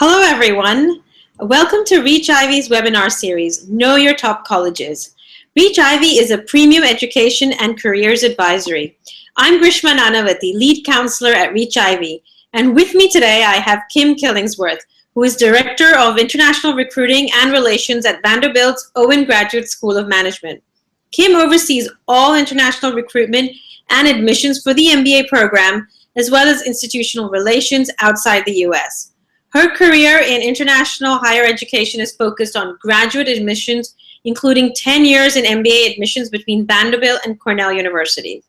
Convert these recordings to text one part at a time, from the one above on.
Hello, everyone. Welcome to ReachIvy's webinar series, Know Your Top Colleges. ReachIvy is a premium education and careers advisory. I'm Grishma Nanavaty, lead counselor at ReachIvy, and with me today I have Kim Killingsworth, who is Director of International Recruiting and Relations at Vanderbilt's Owen Graduate School of Management. Kim oversees all international recruitment and admissions for the MBA program, as well as institutional relations outside the US. Her career in international higher education is focused on graduate admissions, including 10 years in MBA admissions between Vanderbilt and Cornell University.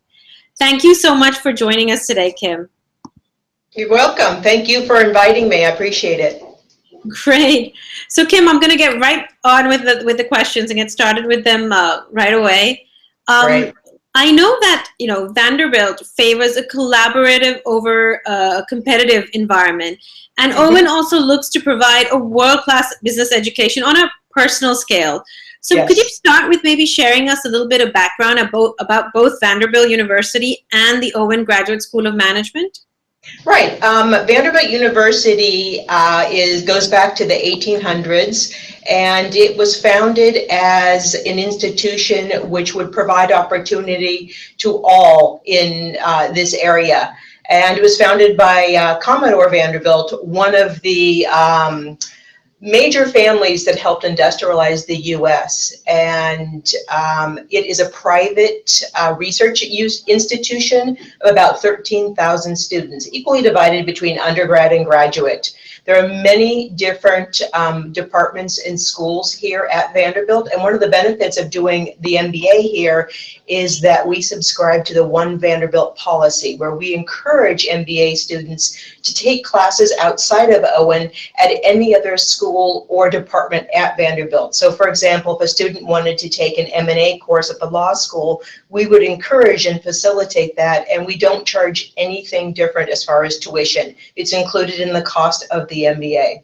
Thank you so much for joining us today, Kim. You're welcome. Thank you for inviting me. I appreciate it. Great. So, Kim, I'm going to get right on with the questions and get started with them right away. Right. I know that Vanderbilt favors a collaborative over a competitive environment, and Owen also looks to provide a world-class business education on a personal scale. So Yes. Could you start with maybe sharing us a little bit of background about both Vanderbilt University and the Owen Graduate School of Management? Right. Vanderbilt University goes back to the 1800s, and it was founded as an institution which would provide opportunity to all in this area. And it was founded by Commodore Vanderbilt, one of the major families that helped industrialize the U.S. And it is a private research institution of about 13,000 students, equally divided between undergrad and graduate. There are many different departments and schools here at Vanderbilt, and one of the benefits of doing the MBA here is that we subscribe to the One Vanderbilt policy, where we encourage MBA students to take classes outside of Owen at any other school or department at Vanderbilt. So for example, if a student wanted to take an M&A course at the law school, we would encourage and facilitate that, and we don't charge anything different as far as tuition. It's included in the cost of the MBA.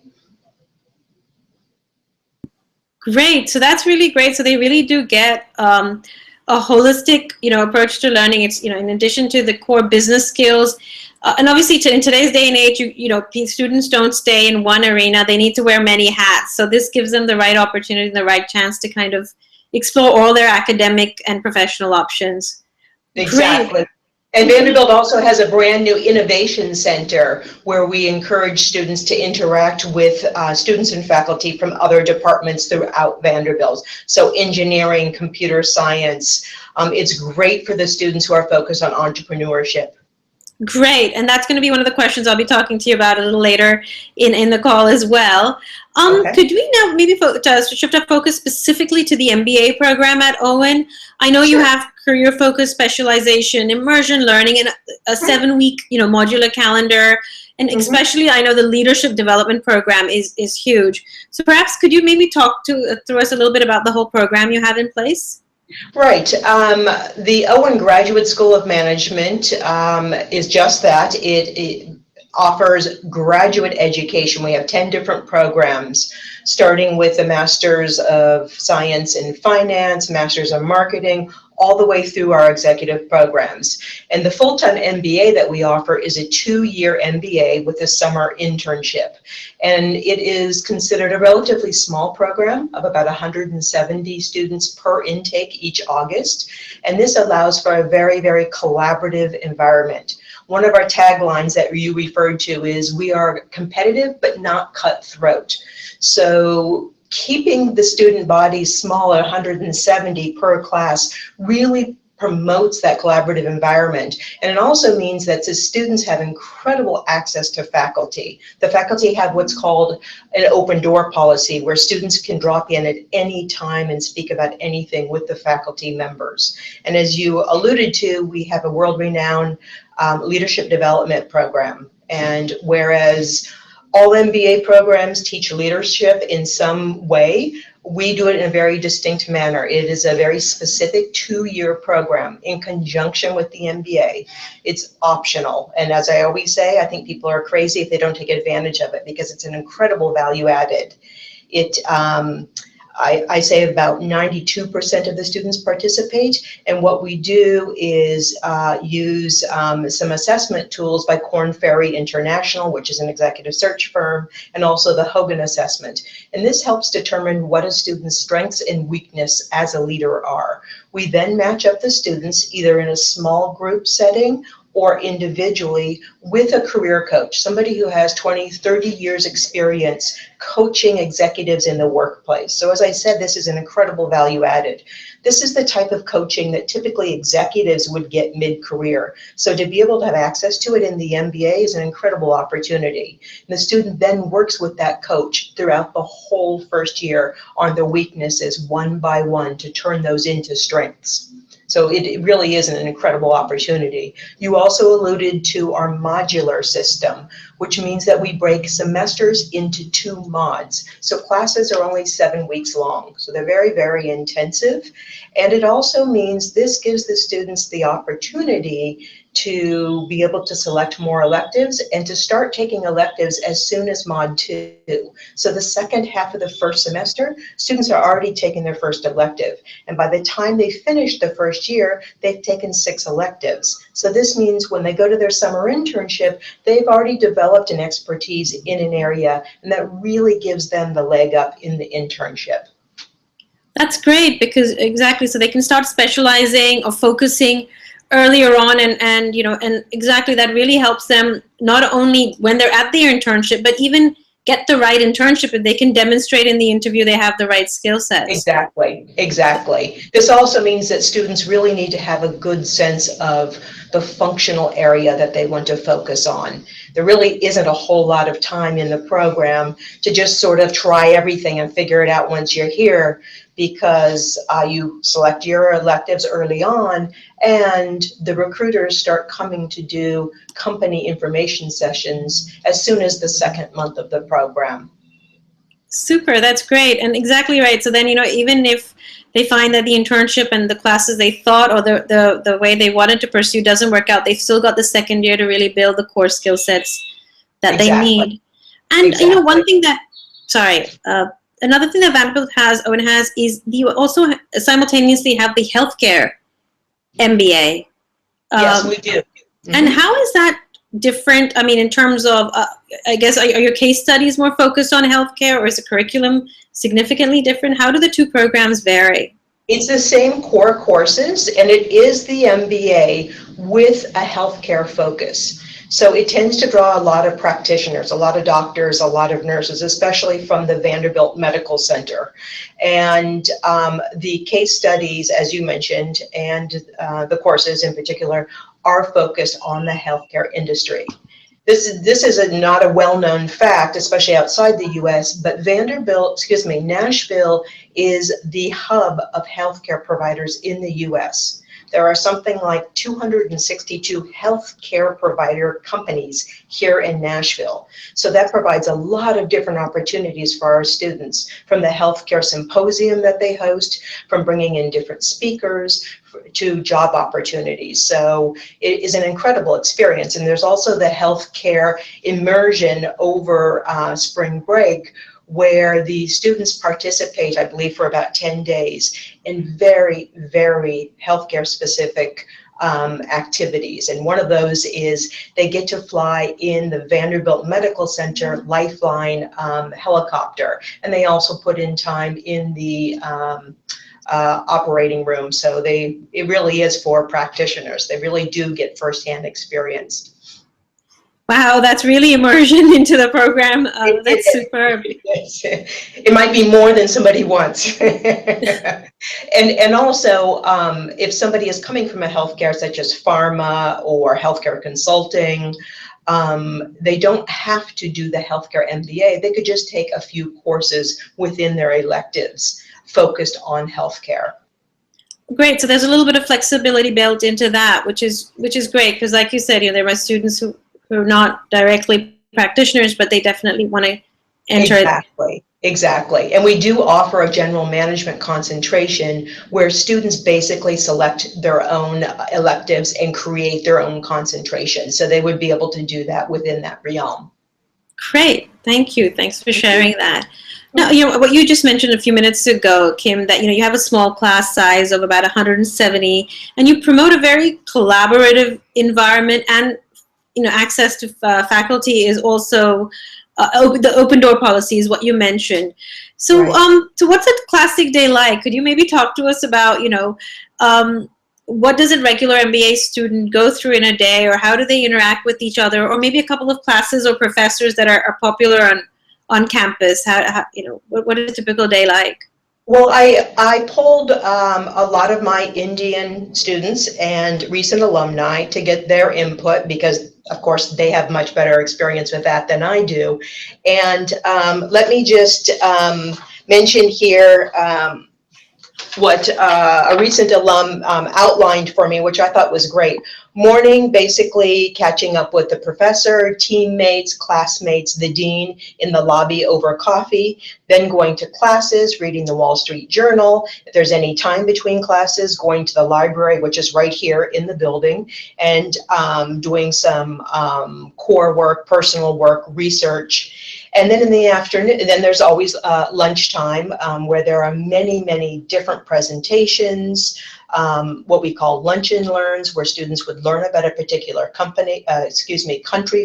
Great. So that's really great. So they really do get a holistic, approach to learning. It's, in addition to the core business skills, and obviously in today's day and age, students don't stay in one arena. They need to wear many hats. So this gives them the right opportunity and the right chance to kind of explore all their academic and professional options. Exactly. Great. And Vanderbilt also has a brand new innovation center where we encourage students to interact with students and faculty from other departments throughout Vanderbilt. So engineering, computer science, it's great for the students who are focused on entrepreneurship. Great, and that's going to be one of the questions I'll be talking to you about a little later in the call as well. Okay. Could we now maybe shift our focus specifically to the MBA program at Owen? I know you have career-focused specialization, immersion learning, and a 7-week modular calendar, and especially I know the leadership development program is huge. So perhaps could you maybe talk through us a little bit about the whole program you have in place? Right. The Owen Graduate School of Management is just that. It offers graduate education. We have 10 different programs, starting with the Masters of Science in Finance, Masters of Marketing, all the way through our executive programs. And the full-time MBA that we offer is a 2-year MBA with a summer internship. And it is considered a relatively small program of about 170 students per intake each August. And this allows for a very, very collaborative environment. One of our taglines that you referred to is, we are competitive but not cutthroat. So keeping the student body small at 170 per class really promotes that collaborative environment. And it also means that the students have incredible access to faculty. The faculty have what's called an open door policy, where students can drop in at any time and speak about anything with the faculty members. And as you alluded to, we have a world-renowned leadership development program. And whereas all MBA programs teach leadership in some way, we do it in a very distinct manner. It is a very specific 2-year program in conjunction with the MBA. It's optional. And as I always say, I think people are crazy if they don't take advantage of it, because it's an incredible value added. It I say about 92% of the students participate, and what we do is use some assessment tools by Korn Ferry International, which is an executive search firm, and also the Hogan assessment. And this helps determine what a student's strengths and weakness as a leader are. We then match up the students either in a small group setting or individually with a career coach, somebody who has 20, 30 years experience coaching executives in the workplace. So as I said, this is an incredible value added. This is the type of coaching that typically executives would get mid-career. So to be able to have access to it in the MBA is an incredible opportunity. And the student then works with that coach throughout the whole first year on the weaknesses one by one to turn those into strengths. So it really is an incredible opportunity. You also alluded to our modular system, which means that we break semesters into 2 mods. So classes are only 7 weeks long. So they're very, very intensive. And it also means this gives the students the opportunity to be able to select more electives and to start taking electives as soon as Mod 2. So the second half of the first semester, students are already taking their first elective. And by the time they finish the first year, they've taken 6 electives. So this means when they go to their summer internship, they've already developed an expertise in an area, and that really gives them the leg up in the internship. That's great, because exactly, so they can start specializing or focusing earlier on, and you know, and exactly, that really helps them not only when they're at their internship, but even get the right internship, if they can demonstrate in the interview they have the right skill sets. Exactly, exactly. This also means that students really need to have a good sense of the functional area that they want to focus on. There really isn't a whole lot of time in the program to just sort of try everything and figure it out once you're here, because you select your electives early on, and the recruiters start coming to do company information sessions as soon as the second month of the program. Super, that's great, and exactly right. So then, you know, even if they find that the internship and the classes they thought, or the way they wanted to pursue doesn't work out, they've still got the second year to really build the core skill sets that Exactly. they need. And Exactly. you know, one thing that, another thing that Vanderbilt has, Owen has, is you also simultaneously have the healthcare MBA. Yes, we do. And how is that different? I mean, in terms of, I guess, are your case studies more focused on healthcare, or is the curriculum significantly different? How do the 2 programs vary? It's the same core courses, and it is the MBA with a healthcare focus. So it tends to draw a lot of practitioners, a lot of doctors, a lot of nurses, especially from the Vanderbilt Medical Center. And the case studies, as you mentioned, and the courses in particular, are focused on the healthcare industry. This is not a well-known fact, especially outside the U.S., but Nashville is the hub of healthcare providers in the U.S. There are something like 262 healthcare provider companies here in Nashville. So that provides a lot of different opportunities for our students, from the healthcare symposium that they host, from bringing in different speakers, to job opportunities. So it is an incredible experience. And there's also the healthcare immersion over spring break, where the students participate, I believe, for about 10 days in very, very healthcare specific activities. And one of those is they get to fly in the Vanderbilt Medical Center Lifeline helicopter. And they also put in time in the operating room. So it really is for practitioners. They really do get firsthand experience. Wow, that's really immersion into the program. That's superb. It might be more than somebody wants. and also, if somebody is coming from a healthcare such as pharma or healthcare consulting, they don't have to do the healthcare MBA. They could just take a few courses within their electives focused on healthcare. Great. So there's a little bit of flexibility built into that, which is great, because like you said, you know, there are students who are not directly practitioners, but they definitely want to enter. Exactly. And we do offer a general management concentration where students basically select their own electives and create their own concentration. So they would be able to do that within that realm. Great. Thank you. Thanks for sharing that. Now, what you just mentioned a few minutes ago, Kim, that, you have a small class size of about 170, and you promote a very collaborative environment, and, access to faculty is also the open door policy is what you mentioned. So, Right. so what's a classic day like? Could you maybe talk to us about, what does a regular MBA student go through in a day, or how do they interact with each other, or maybe a couple of classes or professors that are popular on campus? What is a typical day like? Well, I polled a lot of my Indian students and recent alumni to get their input because, of course, they have much better experience with that than I do. And let me just mention here what a recent alum outlined for me, which I thought was great. Morning, basically catching up with the professor, teammates, classmates, the dean in the lobby over coffee, then going to classes, reading the Wall Street Journal. If there's any time between classes, going to the library, which is right here in the building, and doing some core work, personal work, research. And then in the afternoon, then there's always lunchtime where there are many, many different presentations, what we call lunch and learns, where students would learn about a particular country,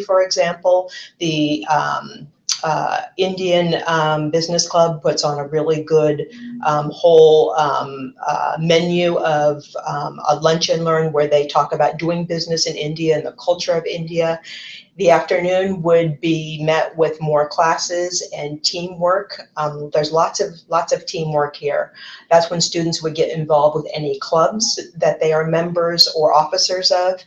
for example. The Indian Business Club puts on a really good whole menu of a lunch and learn where they talk about doing business in India and the culture of India. The afternoon would be met with more classes and teamwork. There's lots of teamwork here. That's when students would get involved with any clubs that they are members or officers of.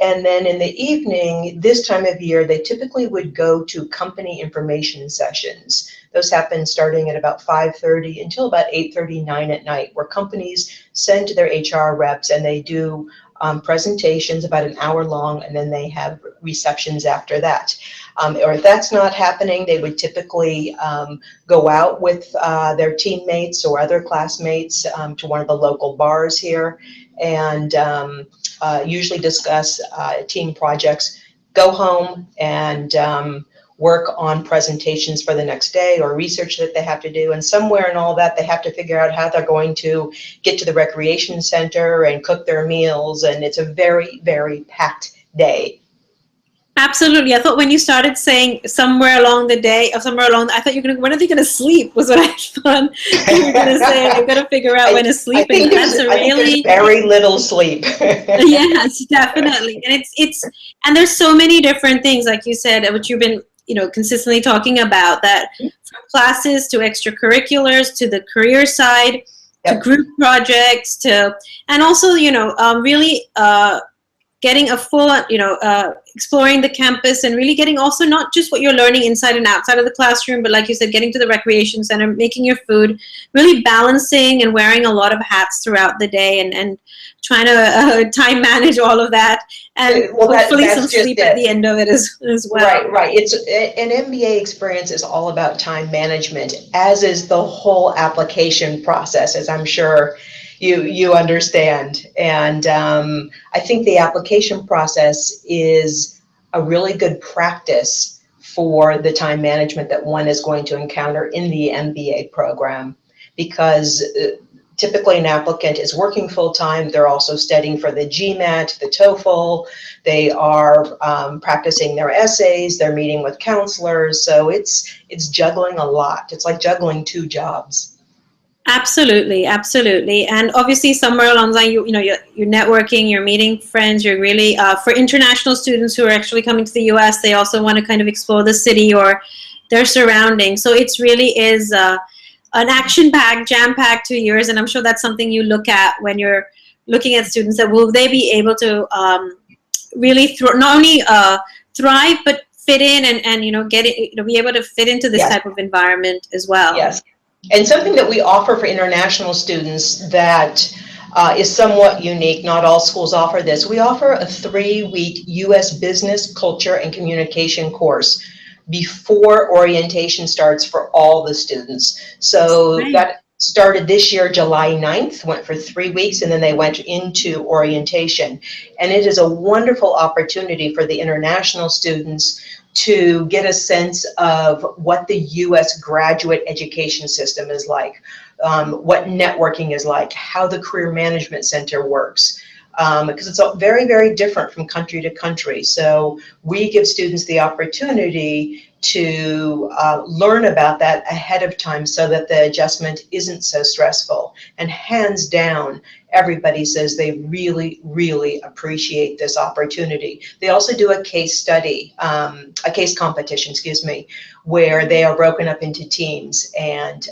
And then in the evening, this time of year, they typically would go to company information sessions. Those happen starting at about 5:30 until about 8:39 at night, where companies send their HR reps and they do presentations about an hour long, and then they have receptions after that. Or if that's not happening, they would typically go out with their teammates or other classmates to one of the local bars here and usually discuss team projects, go home and work on presentations for the next day or research that they have to do. And somewhere in all that, they have to figure out how they're going to get to the recreation center and cook their meals. And it's a very, very packed day. Absolutely. I thought when you started saying somewhere along the day, or somewhere along, I thought you were going to, when are they going to sleep? Was what I thought you were going to say. They're going to figure out when to sleep. I think there's very little sleep. Yes, definitely. And and there's so many different things, like you said, which you've been, consistently talking about, that from classes to extracurriculars to the career side, to group projects, and also, really getting a full, exploring the campus and really getting also not just what you're learning inside and outside of the classroom, but like you said, getting to the recreation center, making your food, really balancing and wearing a lot of hats throughout the day and trying to time manage all of that, and hopefully some sleep at the end of it as well. Right. It's an MBA experience is all about time management, as is the whole application process, as I'm sure you understand. And I think the application process is a really good practice for the time management that one is going to encounter in the MBA program, because typically an applicant is working full-time. They're also studying for the GMAT, the TOEFL. They are practicing their essays. They're meeting with counselors. So it's juggling a lot. It's like juggling two jobs. Absolutely. And obviously somewhere along the line, you're networking, you're meeting friends, you're really, for international students who are actually coming to the US, they also want to kind of explore the city or their surroundings. So it really is an action-packed, jam-packed 2 years, and I'm sure that's something you look at when you're looking at students, that will they be able to really not only thrive, but fit in and get it, be able to fit into this type of environment as well. Yes. And something that we offer for international students that is somewhat unique, not all schools offer this, we offer a 3-week U.S. business, culture, and communication course before orientation starts for all the students. So started this year, July 9th, went for 3 weeks, and then they went into orientation. And it is a wonderful opportunity for the international students to get a sense of what the U.S. graduate education system is like, what networking is like, how the Career Management Center works. Because it's very, very different from country to country. So we give students the opportunity to learn about that ahead of time so that the adjustment isn't so stressful. And hands down, everybody says they really, really appreciate this opportunity. They also do a case study, a case competition, excuse me, where they are broken up into teams, and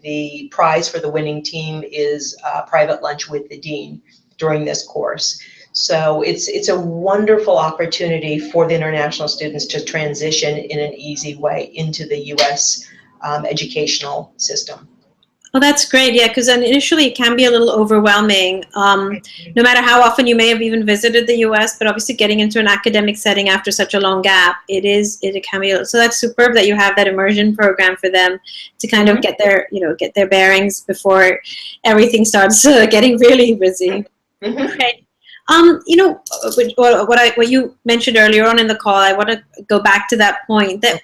the prize for the winning team is a private lunch with the dean during this course. So it's a wonderful opportunity for the international students to transition in an easy way into the U.S. Educational system. Oh, that's great. Yeah, because initially it can be a little overwhelming, no matter how often you may have even visited the U.S. But obviously, getting into an academic setting after such a long gap, it can be. So that's superb that you have that immersion program for them to kind of get their bearings before everything starts getting really busy. Right. What you mentioned earlier on in the call, I want to go back to that point that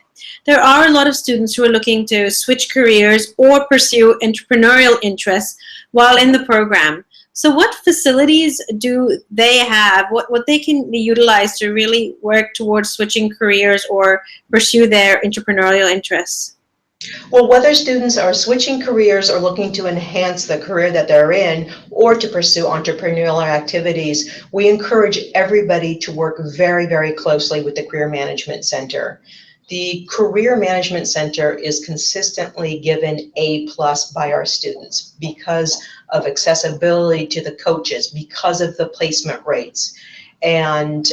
there are a lot of students who are looking to switch careers or pursue entrepreneurial interests while in the program. So what facilities do they have, what they can utilize to really work towards switching careers or pursue their entrepreneurial interests? Well, whether students are switching careers or looking to enhance the career that they're in or to pursue entrepreneurial activities, we encourage everybody to work very, very closely with the Career Management Center. The Career Management Center is consistently given A+ by our students because of accessibility to the coaches, because of the placement rates. And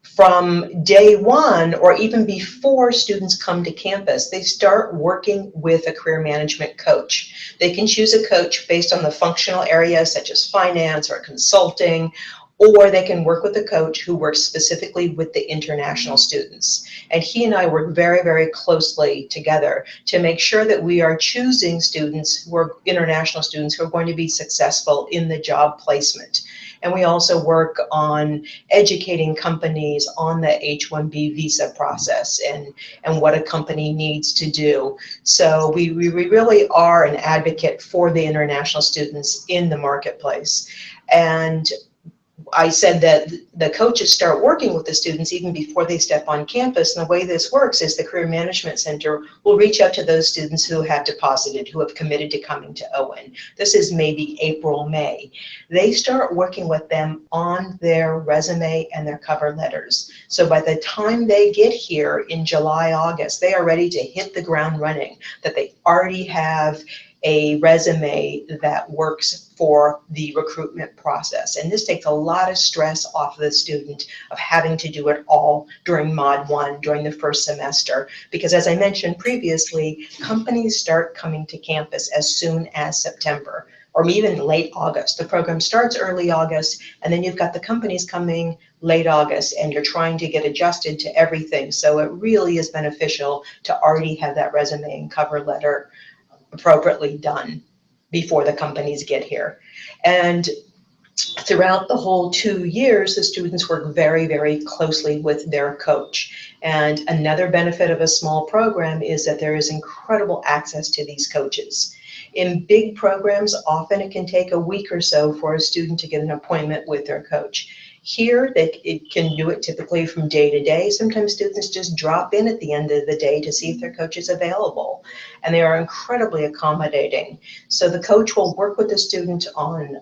from day one, or even before students come to campus, they start working with a career management coach. They can choose a coach based on the functional areas such as finance or consulting, or they can work with a coach who works specifically with the international students. And he and I work very, very closely together to make sure that we are choosing students who are international students who are going to be successful in the job placement. And we also work on educating companies on the H-1B visa process and what a company needs to do. So we really are an advocate for the international students in the marketplace. And I said that the coaches start working with the students even before they step on campus. And the way this works is the Career Management Center will reach out to those students who have deposited, who have committed to coming to Owen. This is maybe April, May. They start working with them on their resume and their cover letters. So by the time they get here in July, August, they are ready to hit the ground running, that they already have a resume that works for the recruitment process. And this takes a lot of stress off of the student of having to do it all during Mod 1, during the first semester. Because as I mentioned previously, companies start coming to campus as soon as September, or even late August. The program starts early August, and then you've got the companies coming late August, and you're trying to get adjusted to everything. So it really is beneficial to already have that resume and cover letter appropriately done before the companies get here. And throughout the whole 2 years, the students work very, very closely with their coach. And another benefit of a small program is that there is incredible access to these coaches. In big programs, often it can take a week or so for a student to get an appointment with their coach. Here, it can do it typically from day to day. Sometimes students just drop in at the end of the day to see if their coach is available, and they are incredibly accommodating. So the coach will work with the student on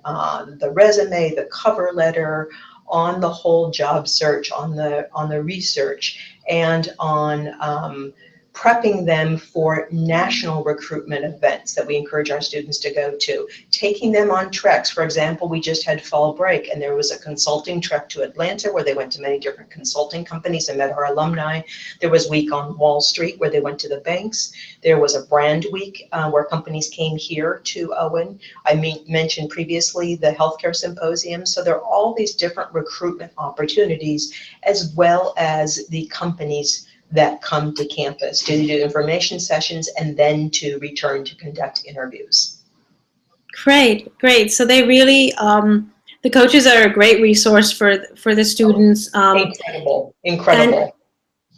the resume, the cover letter, on the whole job search, on the research, and on prepping them for national recruitment events that we encourage our students to go to, taking them on treks. For example, we just had fall break, and there was a consulting trek to Atlanta where they went to many different consulting companies and met our alumni. There was Week on Wall Street where they went to the banks. There was a brand week where companies came here to Owen. I mentioned previously the healthcare symposium. So there are all these different recruitment opportunities, as well as the companies that come to campus to do information sessions and then to return to conduct interviews. Great, great. So they really, the coaches are a great resource for the students. Incredible, incredible. And,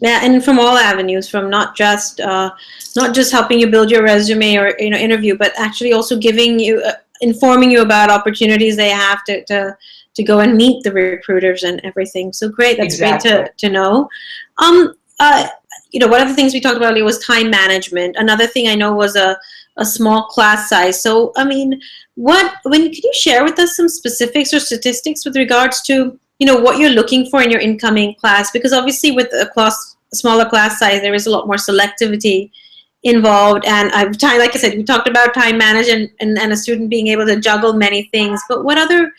yeah, and from all avenues, from not just helping you build your resume or interview, but actually also giving you, informing you about opportunities they have to go and meet the recruiters and everything. So great, that's Exactly. great to know. One of the things we talked about earlier was time management. Another thing I know was a small class size. So, I mean, could you share with us some specifics or statistics with regards to, what you're looking for in your incoming class? Because obviously with a smaller class size, there is a lot more selectivity involved. And like I said, we talked about time management and a student being able to juggle many things. But what other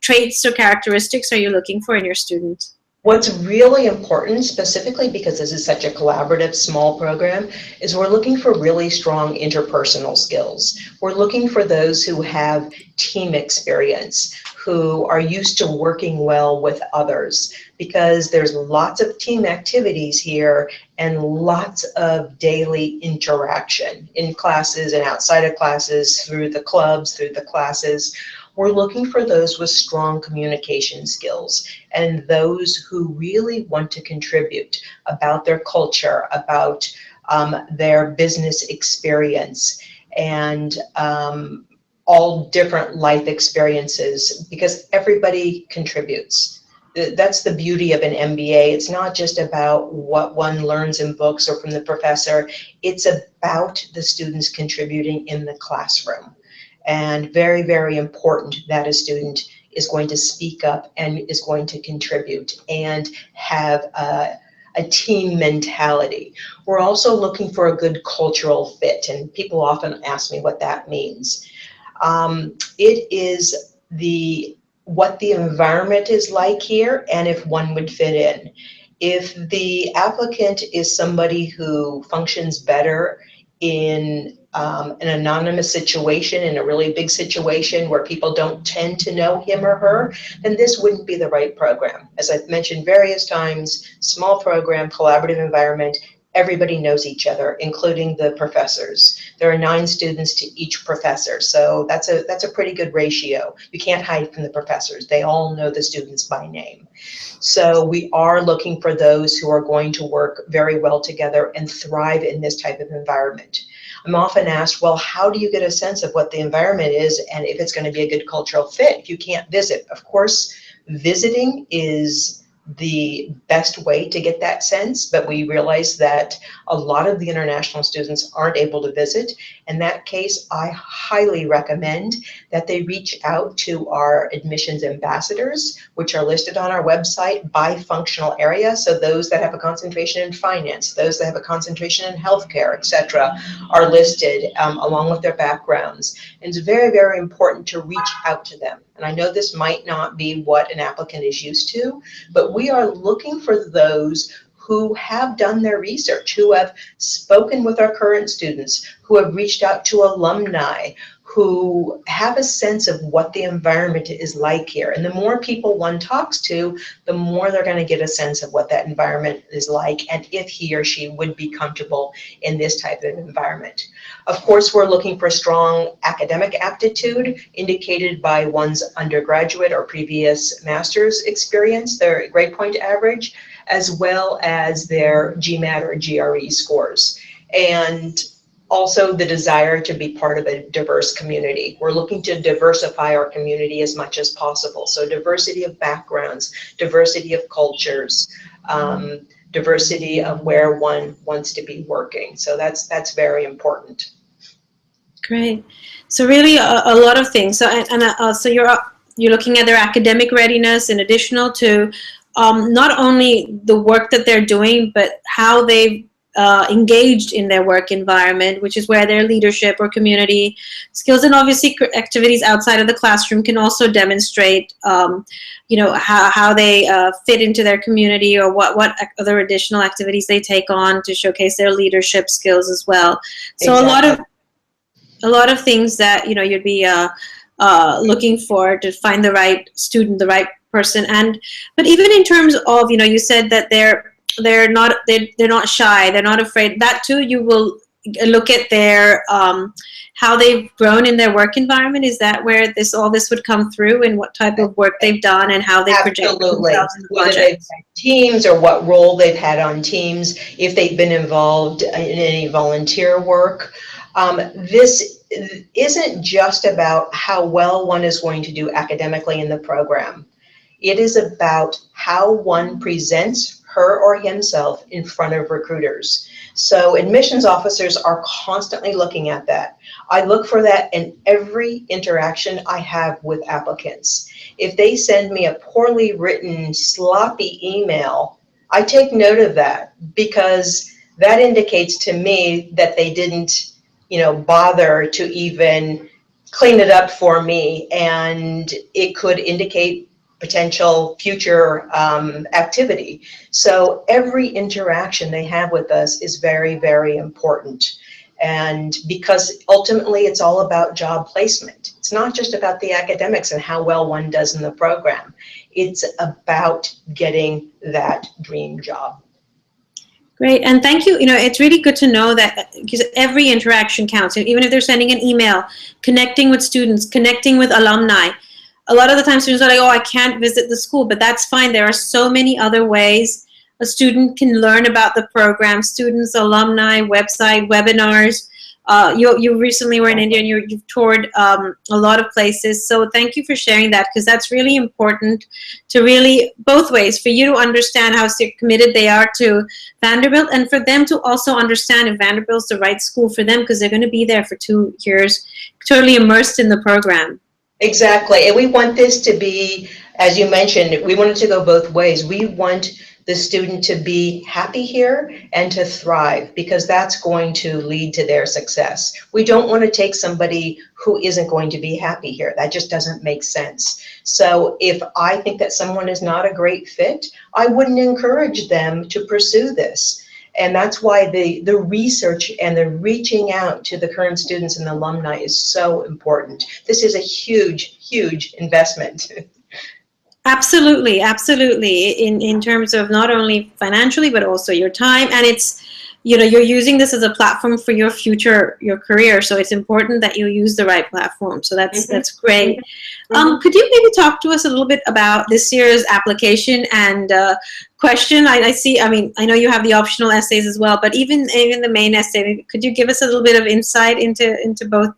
traits or characteristics are you looking for in your students? What's really important, specifically because this is such a collaborative small program, is we're looking for really strong interpersonal skills. We're looking for those who have team experience, who are used to working well with others, because there's lots of team activities here and lots of daily interaction in classes and outside of classes, through the clubs, through the classes. We're looking for those with strong communication skills and those who really want to contribute about their culture, about their business experience, and all different life experiences, because everybody contributes. That's the beauty of an MBA. It's not just about what one learns in books or from the professor. It's about the students contributing in the classroom. And very, very important that a student is going to speak up and is going to contribute and have a team mentality. We're also looking for a good cultural fit, and people often ask me what that means. It is what the environment is like here and if one would fit in. If the applicant is somebody who functions better in an anonymous situation, in a really big situation where people don't tend to know him or her, then this wouldn't be the right program. As I've mentioned various times, small program, collaborative environment, everybody knows each other, including the professors. There are 9 students to each professor, so that's a pretty good ratio. You can't hide from the professors. They all know the students by name. So we are looking for those who are going to work very well together and thrive in this type of environment. I'm often asked, well, how do you get a sense of what the environment is and if it's going to be a good cultural fit if you can't visit? Of course, visiting is the best way to get that sense, but we realize that a lot of the international students aren't able to visit. In that case, I highly recommend that they reach out to our admissions ambassadors, which are listed on our website by functional area. So those that have a concentration in finance, those that have a concentration in healthcare, etc., are listed along with their backgrounds. And it's very, very important to reach out to them. And I know this might not be what an applicant is used to, but we are looking for those who have done their research, who have spoken with our current students, who have reached out to alumni, who have a sense of what the environment is like here. And the more people one talks to, the more they're going to get a sense of what that environment is like and if he or she would be comfortable in this type of environment. Of course, we're looking for strong academic aptitude indicated by one's undergraduate or previous master's experience, their grade point average, as well as their GMAT or GRE scores. And also the desire to be part of a diverse community. We're looking to diversify our community as much as possible. So diversity of backgrounds, diversity of cultures, diversity of where one wants to be working. So that's very important. Great. So really a lot of things. So so you're looking at their academic readiness in addition to not only the work that they're doing, but how they've engaged in their work environment, which is where their leadership or community skills and obviously activities outside of the classroom can also demonstrate, how they fit into their community or what other additional activities they take on to showcase their leadership skills as well. So exactly. a lot of things that you'd be looking for to find the right student, the right person, but even in terms of you said that they're they're not shy, they're not afraid. That too, you will look at their how they've grown in their work environment. Is that where all this would come through, and what type of work they've done and how they project Absolutely. themselves in the Whether project? they've had teams or what role they've had on teams, if they've been involved in any volunteer work. This isn't just about how well one is going to do academically in the program. It is about how one presents her or himself in front of recruiters. So admissions officers are constantly looking at that. I look for that in every interaction I have with applicants. If they send me a poorly written, sloppy email, I take note of that, because that indicates to me that they didn't, bother to even clean it up for me, and it could indicate potential future activity. So every interaction they have with us is very, very important. And because ultimately it's all about job placement. It's not just about the academics and how well one does in the program. It's about getting that dream job. Great, and thank you. It's really good to know that, because every interaction counts. Even if they're sending an email, connecting with students, connecting with alumni. A lot of the time students are like, oh, I can't visit the school, but that's fine. There are so many other ways a student can learn about the program. Students, alumni, website, webinars. You recently were in India, and you've toured a lot of places. So thank you for sharing that, because that's really important to really, both ways, for you to understand how committed they are to Vanderbilt, and for them to also understand if Vanderbilt's the right school for them, because they're going to be there for 2 years, totally immersed in the program. Exactly. And we want this to be, as you mentioned, we want it to go both ways. We want the student to be happy here and to thrive, because that's going to lead to their success. We don't want to take somebody who isn't going to be happy here. That just doesn't make sense. So if I think that someone is not a great fit, I wouldn't encourage them to pursue this. And that's why the research and the reaching out to the current students and alumni is so important. This is a huge, huge investment. Absolutely, absolutely. In terms of not only financially, but also your time, and it's, you're using this as a platform for your career. So it's important that you use the right platform. So that's great. Could you maybe talk to us a little bit about this year's application and question? I see. I mean, I know you have the optional essays as well, but even the main essay. Could you give us a little bit of insight into both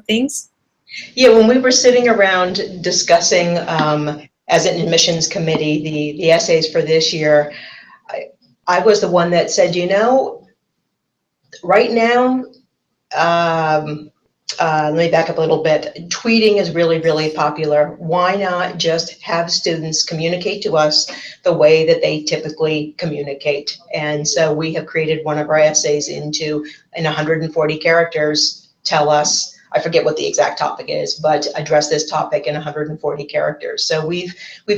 things? Yeah, when we were sitting around discussing as an admissions committee the essays for this year, I was the one that said, right now, let me back up a little bit. Tweeting is really, really popular. Why not just have students communicate to us the way that they typically communicate? And so we have created one of our essays in 140 characters, tell us, I forget what the exact topic is, but address this topic in 140 characters. So we've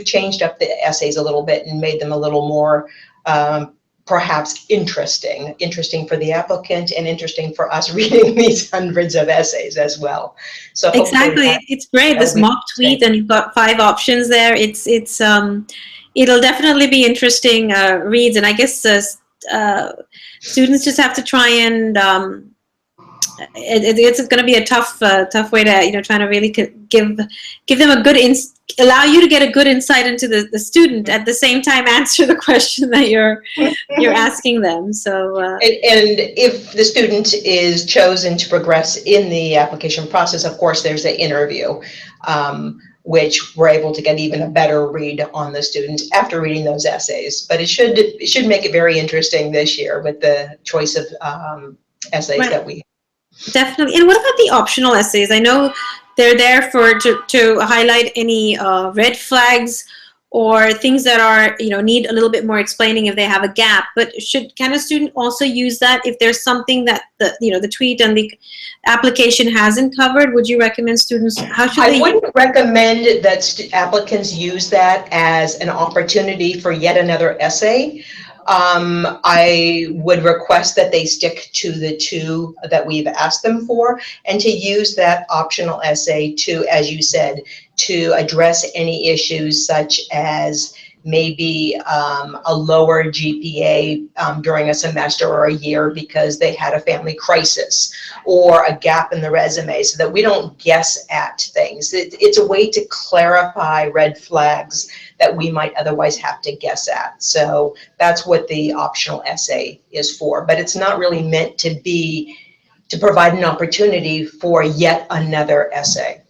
changed up the essays a little bit and made them a little more perhaps interesting for the applicant and interesting for us reading these hundreds of essays as well. So exactly, it's great. This mock tweet, and you've got 5 options there. It'll definitely be interesting reads, and I guess students just have to try and it's going to be a tough way to trying to really give them a good allow you to get a good insight into the student, at the same time answer the question that you're asking them. So and if the student is chosen to progress in the application process, of course there's an interview, which we're able to get even a better read on the student after reading those essays. But it should make it very interesting this year with the choice of essays right. that we have. Definitely. And what about the optional essays? I know they're there to highlight any red flags or things that are need a little bit more explaining if they have a gap. But can a student also use that if there's something that the tweet and the application hasn't covered? Would you recommend students? How should they? I wouldn't recommend that applicants use that as an opportunity for yet another essay. I would request that they stick to the 2 that we've asked them for, and to use that optional essay to, as you said, to address any issues such as maybe a lower GPA during a semester or a year because they had a family crisis or a gap in the resume, so that we don't guess at things. It's a way to clarify red flags that we might otherwise have to guess at. So that's what the optional essay is for, but it's not really meant to provide an opportunity for yet another essay.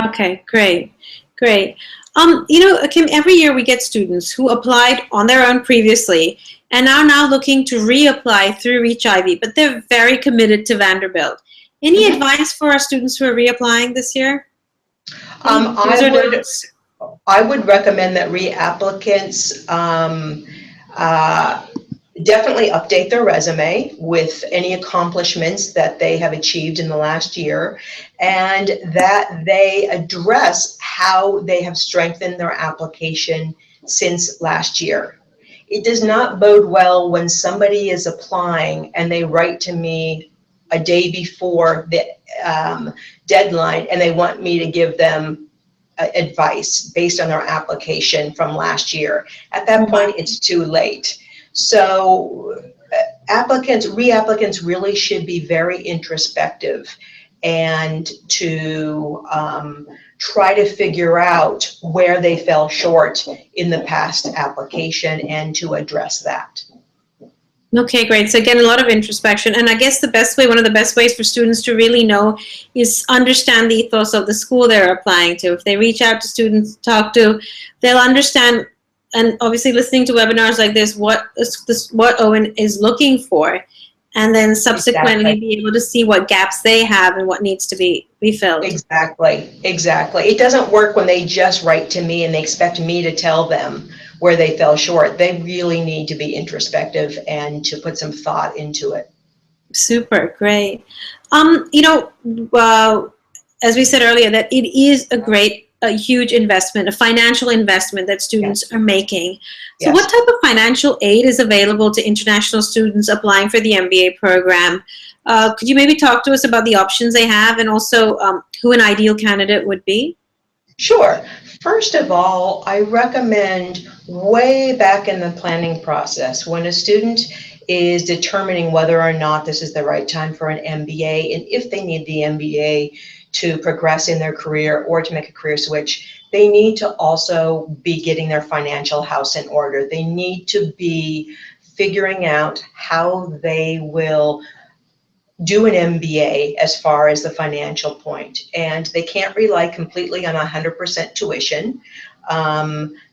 Okay, great, great. Kim, every year we get students who applied on their own previously and are now looking to reapply through ReachIvy, but they're very committed to Vanderbilt. Any advice for our students who are reapplying this year? I would recommend that reapplicants definitely update their resume with any accomplishments that they have achieved in the last year, and that they address how they have strengthened their application since last year. It does not bode well when somebody is applying and they write to me a day before the deadline and they want me to give them advice based on their application from last year. At that point, it's too late. So reapplicants really should be very introspective and to try to figure out where they fell short in the past application and to address that. Okay, great. So again, a lot of introspection. And I guess one of the best ways for students to really know is understand the ethos of the school they're applying to. If they reach out to students, talk to, they'll understand, and obviously listening to webinars like this, what Owen is looking for, and then subsequently be able to see what gaps they have and what needs to be filled. Exactly. It doesn't work when they just write to me and they expect me to tell them where they fell short. They really need to be introspective and to put some thought into it. Super, great. As we said earlier, that it is a huge investment, a financial investment that students are making. So what type of financial aid is available to international students applying for the MBA program? Could you maybe talk to us about the options they have and also who an ideal candidate would be? Sure. First of all, I recommend way back in the planning process, when a student is determining whether or not this is the right time for an MBA, and if they need the MBA to progress in their career or to make a career switch, they need to also be getting their financial house in order. They need to be figuring out how they will do an MBA as far as the financial point, and they can't rely completely on 100% tuition.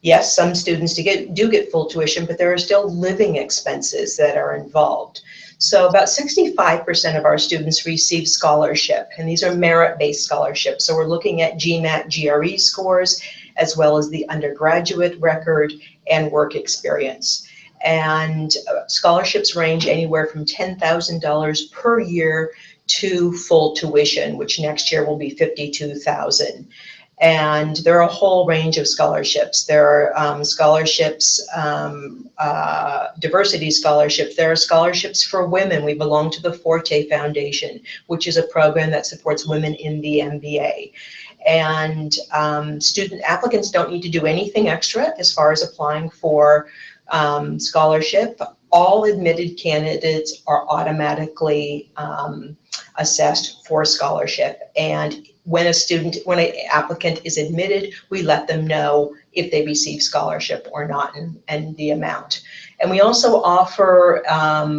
Yes, some students do get full tuition, but there are still living expenses that are involved. So about 65% of our students receive scholarship, and these are merit-based scholarships. So we're looking at GMAT, GRE scores, as well as the undergraduate record and work experience. And scholarships range anywhere from $10,000 per year to full tuition, which next year will be $52,000. And there are a whole range of scholarships. There are scholarships, diversity scholarships. There are scholarships for women. We belong to the Forte Foundation, which is a program that supports women in the MBA. And student applicants don't need to do anything extra as far as applying for scholarship. All admitted candidates are automatically assessed for scholarship, and when an applicant is admitted, we let them know if they receive scholarship or not, and the amount. And we also offer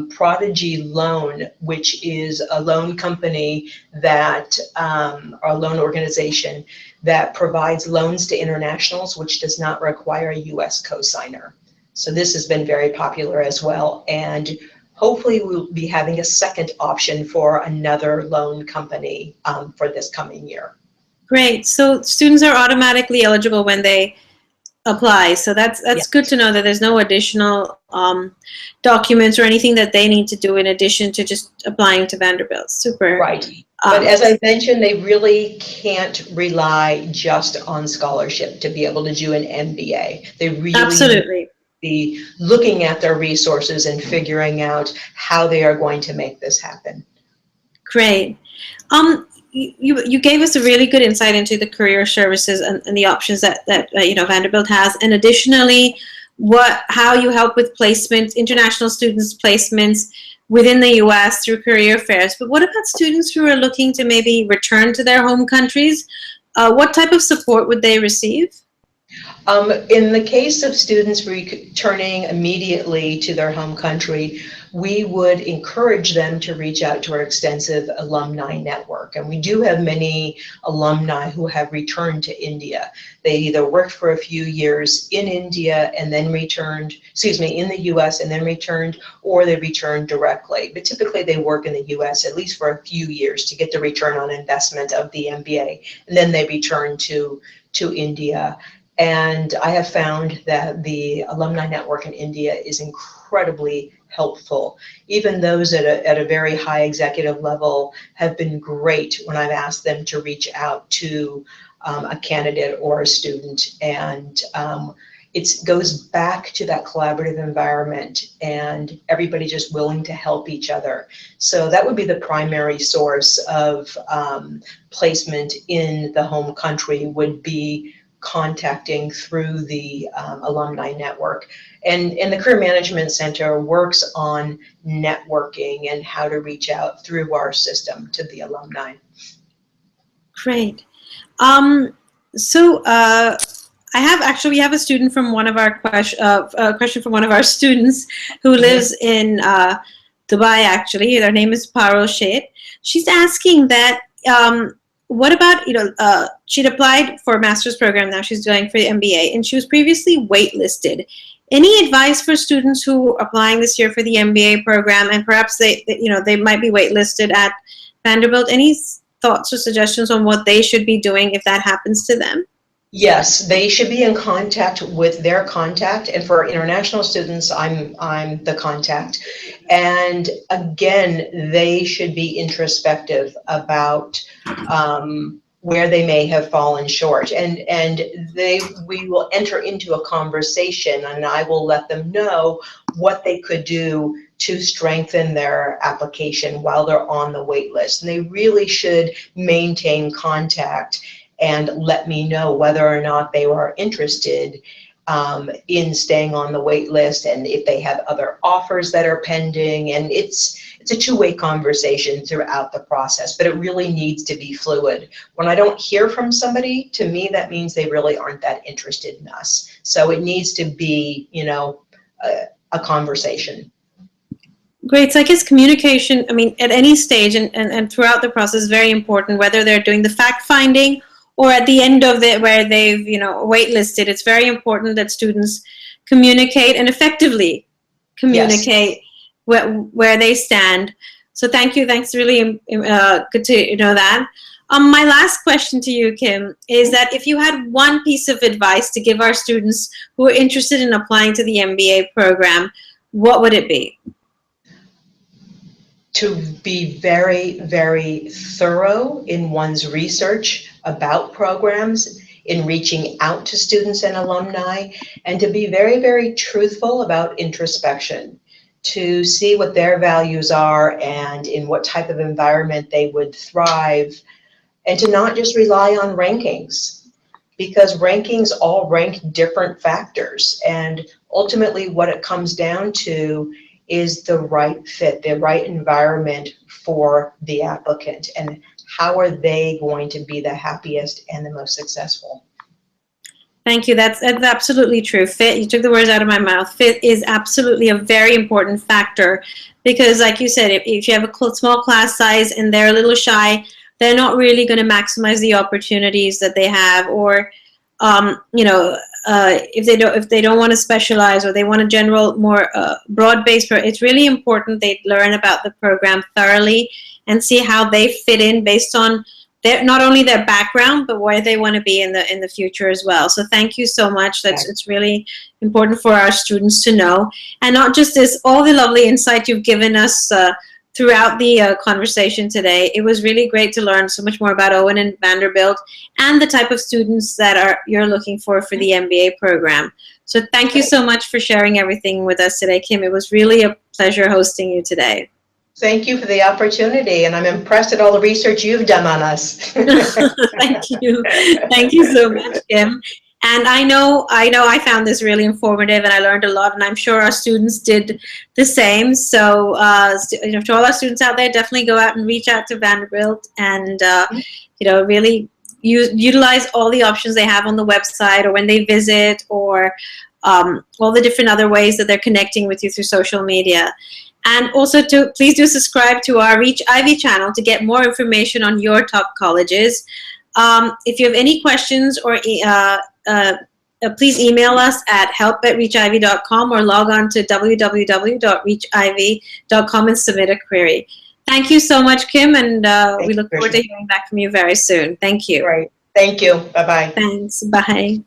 Prodigy Loan, which is a loan company that, or a loan organization that provides loans to internationals, which does not require a U.S. cosigner. So this has been very popular as well, and hopefully we'll be having a second option for another loan company for this coming year. Great. So students are automatically eligible when they apply. So that's good to know that there's no additional documents or anything that they need to do in addition to just applying to Vanderbilt. Super. Right. But as I mentioned, they really can't rely just on scholarship to be able to do an MBA. They really absolutely be looking at their resources and figuring out how they are going to make this happen. Great. You gave us a really good insight into the career services and the options that Vanderbilt has, and additionally, how you help with placement, international students' placements within the U.S. through career fairs. But what about students who are looking to maybe return to their home countries? What type of support would they receive? In the case of students returning immediately to their home country, we would encourage them to reach out to our extensive alumni network. And we do have many alumni who have returned to India. They either worked for a few years in India and then returned, in the US and then returned, or they returned directly. But typically they work in the US at least for a few years to get the return on investment of the MBA. And then they return to India. And I have found that the alumni network in India is incredibly helpful. Even those at a very high executive level have been great when I've asked them to reach out to a candidate or a student. And it goes back to that collaborative environment and everybody just willing to help each other. So that would be the primary source of placement in the home country, would be contacting through the alumni network. And the Career Management Center works on networking and how to reach out through our system to the alumni. Great. We have a student from one of our question from one of our students who lives in Dubai, actually. Their name is Parul Sheth. She's asking that what about, she'd applied for a master's program, now she's doing for the MBA, and she was previously waitlisted. Any advice for students who are applying this year for the MBA program, and perhaps they might be waitlisted at Vanderbilt? Any thoughts or suggestions on what they should be doing if that happens to them? Yes, they should be in contact with their contact, and for international students, I'm the contact. And again, they should be introspective about where they may have fallen short, and we will enter into a conversation, and I will let them know what they could do to strengthen their application while they're on the wait list. And they really should maintain contact and let me know whether or not they are interested in staying on the wait list, and if they have other offers that are pending. And it's a two-way conversation throughout the process, but it really needs to be fluid. When I don't hear from somebody, to me that means they really aren't that interested in us. So it needs to be, a conversation. Great. So I guess communication, at any stage and throughout the process is very important, whether they're doing the fact-finding or at the end of it where they've, waitlisted. It's very important that students communicate and effectively communicate. Yes. where they stand. So thank you. Thanks. Really good to know that. My last question to you, Kim, is that if you had one piece of advice to give our students who are interested in applying to the MBA program, what would it be? To be very, very thorough in one's research about programs, in reaching out to students and alumni, and to be very, very truthful about introspection, to see what their values are and in what type of environment they would thrive, and to not just rely on rankings, because rankings all rank different factors. And ultimately what it comes down to is the right fit, the right environment for the applicant, and how are they going to be the happiest and the most successful. Thank you. That's absolutely true. Fit, you took the words out of my mouth. Fit is absolutely a very important factor, because like you said, if you have a small class size and they're a little shy, they're not really going to maximize the opportunities that they have, or if they don't want to specialize, or they want a general, more broad-based, it's really important they learn about the program thoroughly and see how they fit in based on not only their background, but where they want to be in the future as well. So thank you so much. It's really important for our students to know, and not just this, all the lovely insight you've given us throughout the conversation today. It was really great to learn so much more about Owen and Vanderbilt and the type of students that you're looking for the MBA program. So thank you so much for sharing everything with us today, Kim. It was really a pleasure hosting you today. Thank you for the opportunity, and I'm impressed at all the research you've done on us. Thank you. Thank you so much, Kim. And I know I found this really informative, and I learned a lot, and I'm sure our students did the same. So, to all our students out there, definitely go out and reach out to Vanderbilt, and really utilize all the options they have on the website, or when they visit, or all the different other ways that they're connecting with you through social media. And also, please do subscribe to our ReachIvy channel to get more information on your top colleges. If you have any questions, or please email us at help@reachivy.com, or log on to www.reachivy.com and submit a query. Thank you so much, Kim, and we look forward to hearing back from you very soon. Thank you. Great. Thank you. Bye-bye. Thanks. Bye.